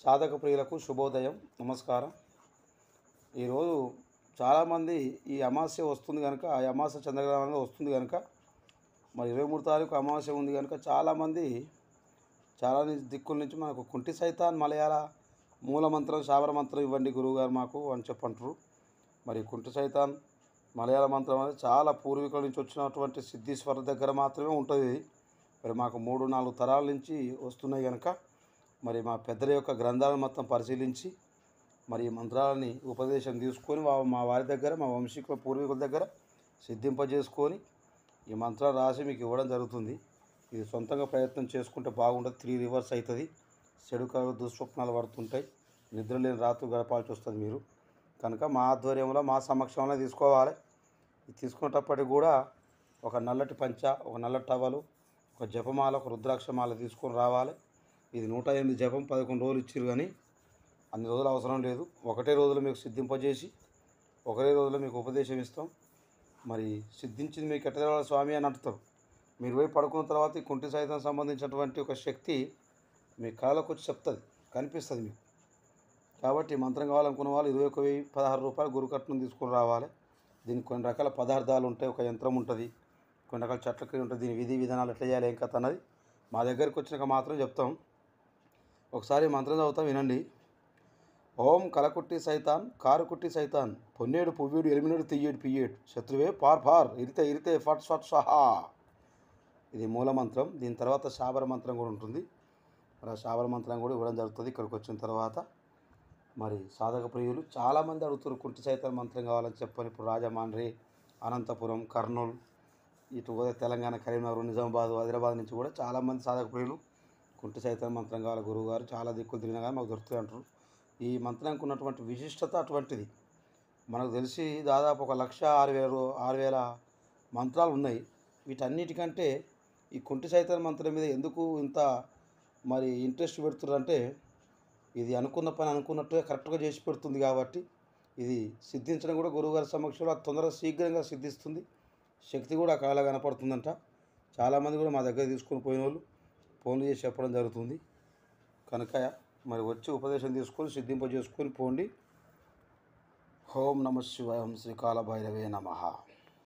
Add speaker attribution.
Speaker 1: సాధక ప్రియులకు శుభోదయం, నమస్కారం. ఈరోజు చాలామంది ఈ అమావాస్య వస్తుంది కనుక, ఆ అమావాస్య చంద్రగ్రహణంలో వస్తుంది కనుక, మరి 23 తారీఖు అమావాస్య ఉంది కనుక చాలామంది చాలా దిక్కుల నుంచి మనకు కుంటి సైతాన్ మలయాళ మూలమంత్రం శాబర మంత్రం ఇవ్వండి గురువుగారు మాకు అని చెప్పంటారు. మరి కుంటి సైతాన్ మలయాళ మంత్రం అనేది చాలా పూర్వీకుల నుంచి వచ్చినటువంటి సిద్ధీశ్వర దగ్గర మాత్రమే ఉంటుంది. మరి మాకు 3-4 తరాల నుంచి వస్తున్నాయి కనుక, మరి మా పెద్దల యొక్క గ్రంథాలను మొత్తం పరిశీలించి మరి ఈ మంత్రాలని ఉపదేశం తీసుకొని మా వారి దగ్గర, మా వంశీకుల పూర్వీకుల దగ్గర సిద్ధింపజేసుకొని ఈ మంత్రాలు రాసి మీకు ఇవ్వడం జరుగుతుంది. ఇది సొంతంగా ప్రయత్నం చేసుకుంటే బాగుంటుంది. 3 రివర్స్ అవుతుంది. చెడు కళలు దుస్వప్నాలు పడుతుంటాయి. నిద్రలేని రాత్రులు గడపాల్సి వస్తుంది మీరు కనుక మా ఆధ్వర్యంలో, మా సమక్షంలో తీసుకోవాలి. ఇది తీసుకునేటప్పటికి కూడా ఒక నల్లటి పంచ, ఒక నల్లటి టవలు, ఒక జపమాల, ఒక రుద్రాక్షమాల తీసుకొని రావాలి. ఇది 108 జపం 11 రోజులు ఇచ్చారు, కానీ అన్ని రోజులు అవసరం లేదు. ఒకటే రోజులో మీకు సిద్ధింపజేసి ఒకటే రోజులో మీకు ఉపదేశం ఇస్తాం. మరి సిద్ధించింది మీకు ఎట్ట తెలవాలి స్వామి అని అంటారు. మీరు పోయి పడుకున్న తర్వాత ఈ కుంటి సైతం సంబంధించినటువంటి ఒక శక్తి మీ కళలకు వచ్చి చెప్తుంది, కనిపిస్తుంది మీకు. కాబట్టి మంత్రం కావాలనుకున్న వాళ్ళు 21,016 రూపాయలు గురుకట్నం తీసుకొని రావాలి. దీనికి కొన్ని రకాల పదార్థాలు ఉంటాయి, ఒక యంత్రం ఉంటుంది, కొన్ని రకాల చెట్లకి ఉంటుంది. దీని విధి విధానాలు ఎట్లా చేయాలి ఏం కథ అన్నది మా దగ్గరికి వచ్చినాక మాత్రం చెప్తాం. ఒకసారి మంత్రం చదువుతాం, వినండి. ఓం కలకుట్టి సైతాన్ కారుకుట్టి సైతాన్ పొన్నేడు పువ్వుడు ఎలిమినేడు తియ్యేడు పియ్యేడు శత్రువే పార్ పార్ ఇరితే ఇరితే ఫట్ ఫట్ సహా. ఇది మూల మంత్రం. దీని తర్వాత శాబర మంత్రం కూడా ఉంటుంది. మరి ఆ శాబర మంత్రం కూడా ఇవ్వడం జరుగుతుంది. ఇక్కడికి వచ్చిన తర్వాత మరి సాధక ప్రియులు చాలామంది అడుగుతారు కుంటి సైతాన్ మంత్రం కావాలని చెప్పని. ఇప్పుడు రాజమండ్రి, అనంతపురం, కర్నూలు, ఇటు తెలంగాణ, కరీంనగర్, నిజామాబాద్, హైదరాబాద్ నుంచి కూడా చాలామంది సాధక ప్రియులు కుంటి సైతాన్ మంత్రం కావాలి గురువుగారు, చాలా దిక్కులు తిరిగినా కానీ మాకు దొరుకుతాయి అంటారు. ఈ మంత్రానికి ఉన్నటువంటి విశిష్టత అటువంటిది. మనకు తెలిసి దాదాపు 1,06,000 మంత్రాలు ఉన్నాయి. వీటన్నిటికంటే ఈ కుంటి సైతాన్ మంత్రం మీద ఎందుకు ఇంత మరి ఇంట్రెస్ట్ పెడుతున్నారంటే, ఇది అనుకున్న పని అనుకున్నట్టుగా కరెక్ట్గా చేసి పెడుతుంది. కాబట్టి ఇది సిద్ధించడం కూడా గురువుగారి సమక్షంలో తొందరగా శీఘ్రంగా సిద్ధిస్తుంది. శక్తి కూడా కళ కనపడుతుందంట. చాలామంది కూడా మా దగ్గర తీసుకొని పోయిన వాళ్ళు ఫోన్లు చేసి చెప్పడం జరుగుతుంది. కనుక మరి వచ్చి ఉపదేశం తీసుకొని సిద్ధింపజేసుకొని పోండి. ఓం నమః శివాయ. శ్రీ కాలభైరవే నమః.